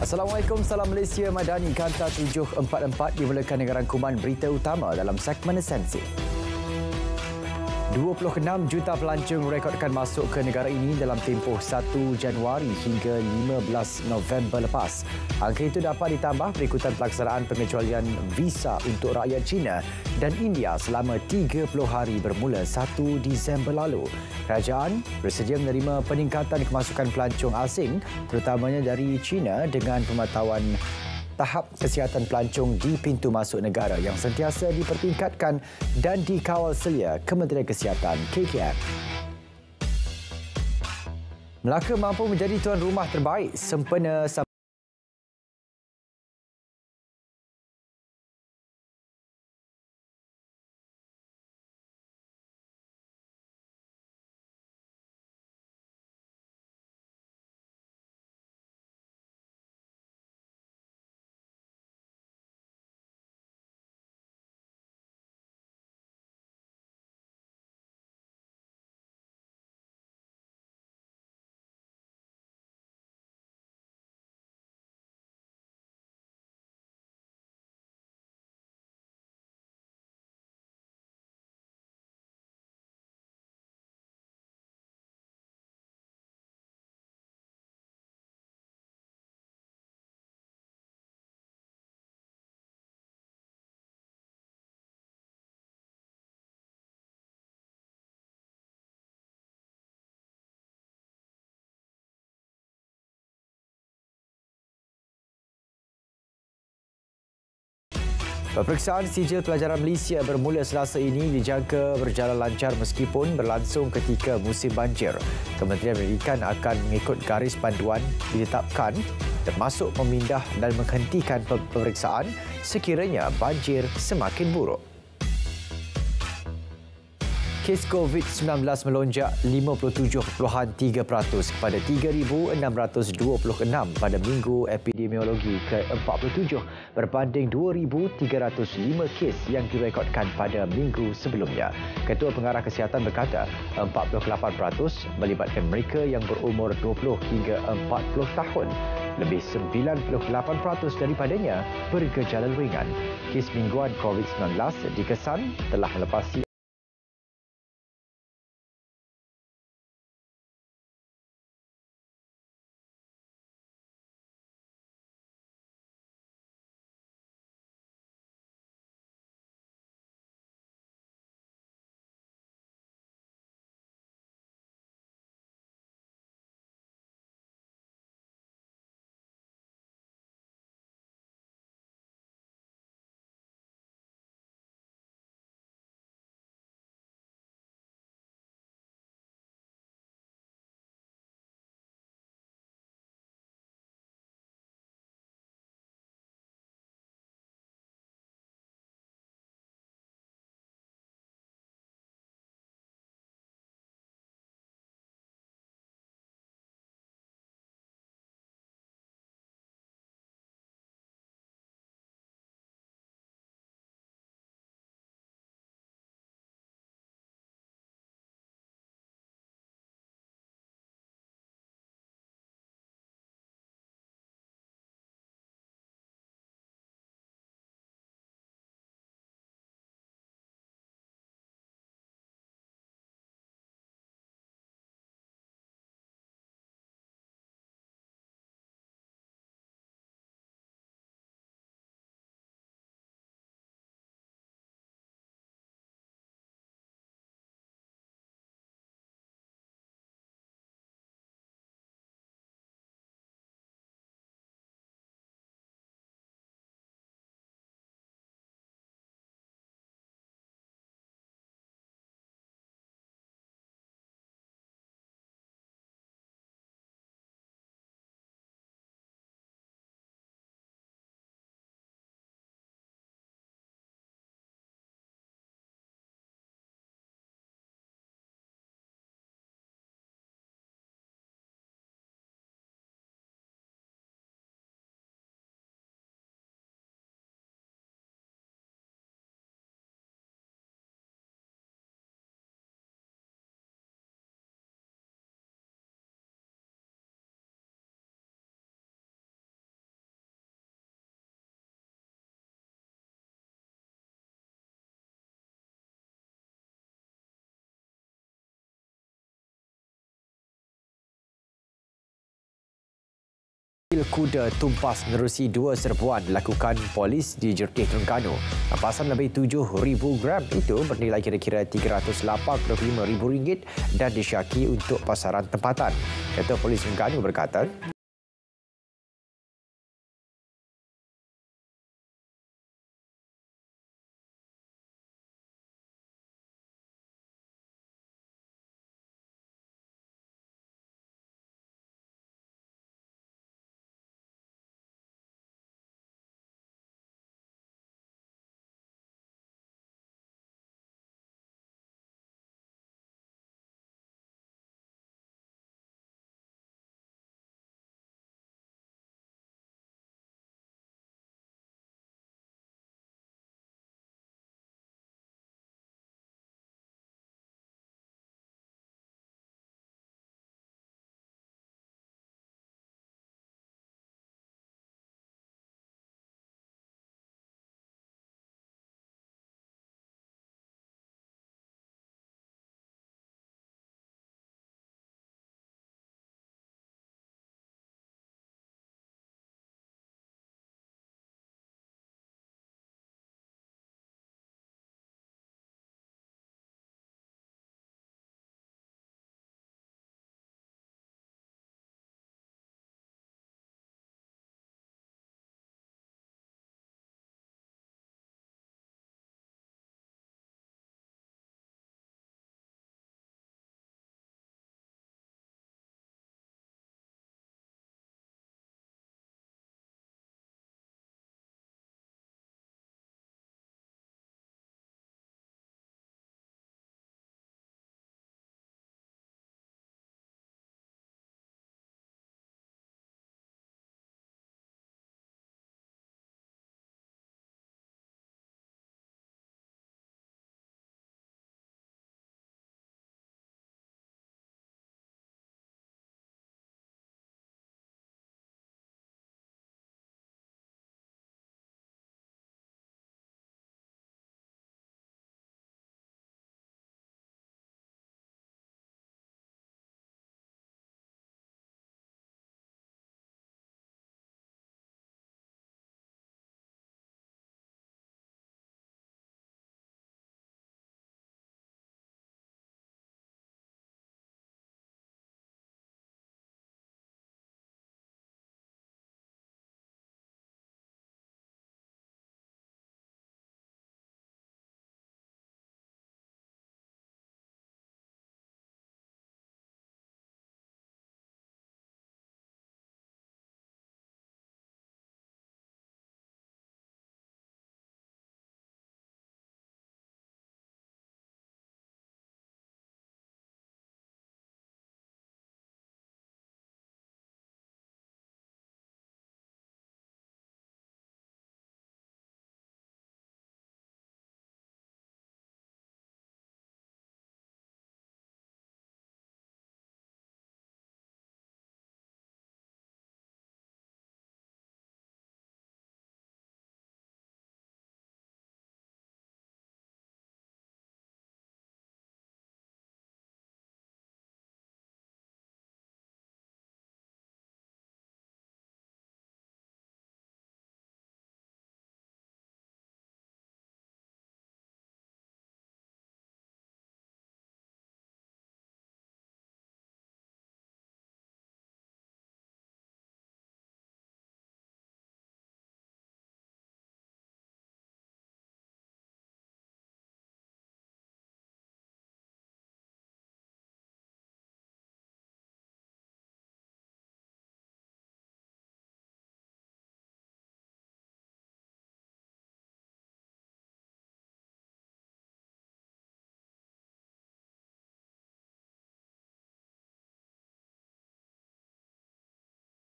Assalamualaikum, salam Malaysia Madani. Kanta 744 dimulakan dengan rangkuman berita utama dalam segmen esensi. 26 juta pelancong rekodkan masuk ke negara ini dalam tempoh 1 Januari hingga 15 November lepas. Angka itu dapat ditambah berikutan pelaksanaan pengecualian visa untuk rakyat China dan India selama 30 hari bermula 1 Disember lalu. Kerajaan bersedia menerima peningkatan kemasukan pelancong asing terutamanya dari China dengan pemantauan tahap kesihatan pelancong di pintu masuk negara yang sentiasa dipertingkatkan dan dikawal selia Kementerian Kesihatan KKM. Melaka mampu menjadi tuan rumah terbaik sempena peperiksaan sijil pelajaran Malaysia bermula Selasa ini dijangka berjalan lancar meskipun berlangsung ketika musim banjir. Kementerian Pendidikan akan mengikut garis panduan ditetapkan termasuk memindah dan menghentikan peperiksaan sekiranya banjir semakin buruk. Kes COVID-19 melonjak 57.3% kepada 3,626 pada minggu epidemiologi ke-47 berbanding 2,305 kes yang direkodkan pada minggu sebelumnya. Ketua Pengarah Kesihatan berkata 48% melibatkan mereka yang berumur 20 hingga 40 tahun. Lebih 98% daripadanya bergejala ringan. Kes mingguan COVID-19 dikesan telah melepasi Kuda tumpas menerusi 2 serbuan dilakukan polis di Jerutih Terengganu. Rampasan lebih 7,000 gram itu bernilai kira-kira RM385,000 dan disyaki untuk pasaran tempatan. Ketua Polis Terengganu berkata,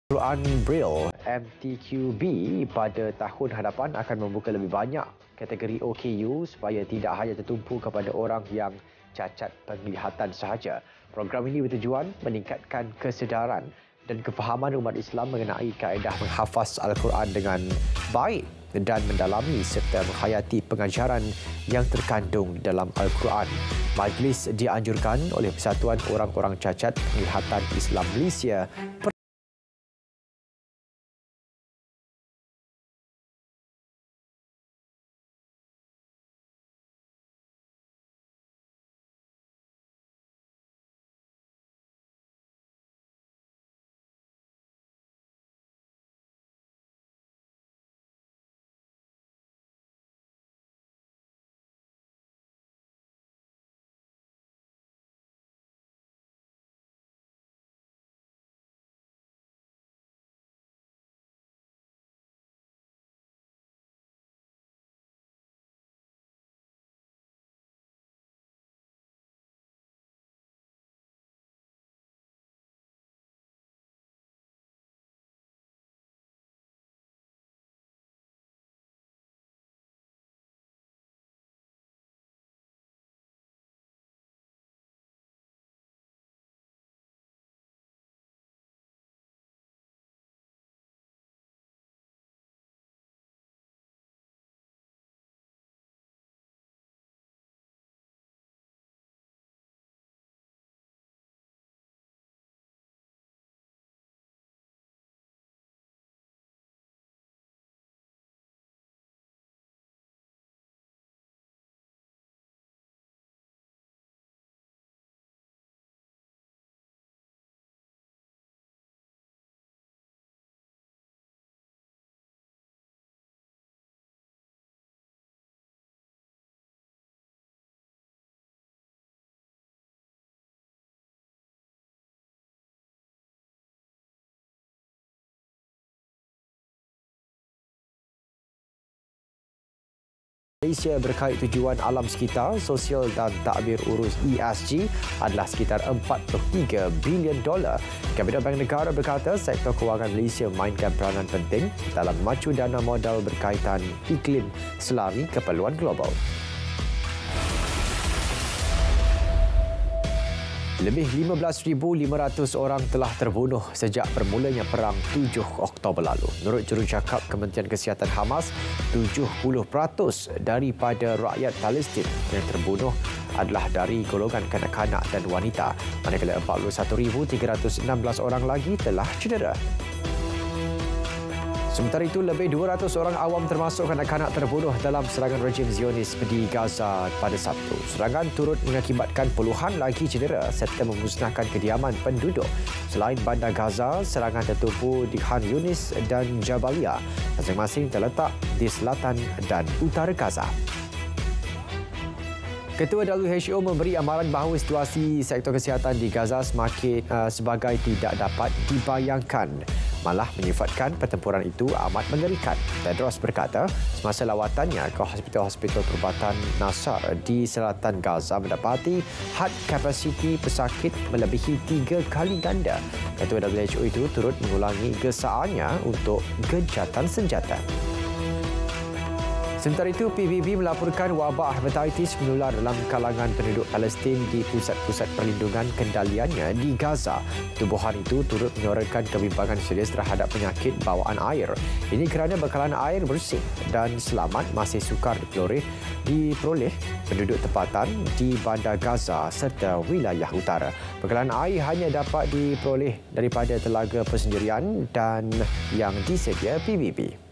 Al-Quran Braille MTQB pada tahun hadapan akan membuka lebih banyak kategori OKU supaya tidak hanya tertumpu kepada orang yang cacat penglihatan sahaja. Program ini bertujuan meningkatkan kesedaran dan kefahaman umat Islam mengenai kaedah menghafaz Al-Quran dengan baik dan mendalami serta menghayati pengajaran yang terkandung dalam Al-Quran. Majlis dianjurkan oleh Persatuan Orang-Orang Cacat Penglihatan Islam Malaysia Malaysia berkait tujuan alam sekitar, sosial dan takbir urus ESG adalah sekitar $43 bilion. Kabinet Bank Negara berkata sektor kewangan Malaysia memainkan peranan penting dalam memacu dana modal berkaitan iklim selari keperluan global. Lebih 15,500 orang telah terbunuh sejak bermulanya perang 7 Oktober lalu. Menurut jurucakap Kementerian Kesihatan Hamas, 70% daripada rakyat Palestin yang terbunuh adalah dari golongan kanak-kanak dan wanita, manakala 41,316 orang lagi telah cedera. Sementara itu, lebih 200 orang awam termasuk kanak-kanak terbunuh dalam serangan rejim Zionis di Gaza pada Sabtu. Serangan turut mengakibatkan puluhan lagi cedera serta memusnahkan kediaman penduduk. Selain bandar Gaza, serangan tertumpu di Khan Yunis dan Jabalia, masing-masing terletak di selatan dan utara Gaza. Ketua WHO memberi amaran bahawa situasi sektor kesihatan di Gaza sebagai tidak dapat dibayangkan. Malah menyifatkan pertempuran itu amat mengerikan. Tedros berkata semasa lawatannya ke hospital-hospital perubatan Nasar di selatan Gaza mendapati had kapasiti pesakit melebihi 3 kali ganda. Ketua WHO itu turut mengulangi gesaannya untuk gencatan senjata. Sementara itu, PBB melaporkan wabak hepatitis menular dalam kalangan penduduk Palestin di pusat-pusat perlindungan kendaliannya di Gaza. Tubuhan itu turut menyorakan kebimbangan serius terhadap penyakit bawaan air. Ini kerana bekalan air bersih dan selamat masih sukar diperoleh penduduk tempatan di bandar Gaza serta wilayah utara. Bekalan air hanya dapat diperoleh daripada telaga persendirian dan yang disedia PBB.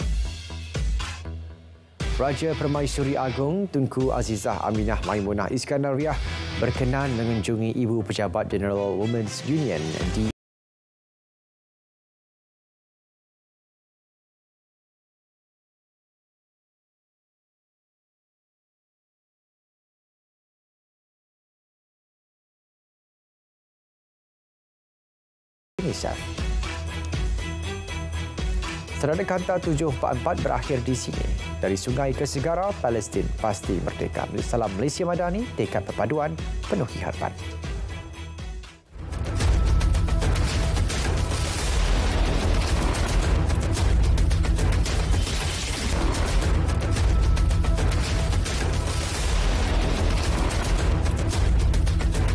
Raja Permaisuri Agong Tunku Azizah Aminah Maimunah Iskandariah berkenan mengunjungi Ibu Pejabat General Women's Union di UNICEF. Serada Kanta 744 berakhir di sini. Dari sungai ke segara, Palestin pasti merdeka. Salam Malaysia Madani, tekad perpaduan, penuhi harapan.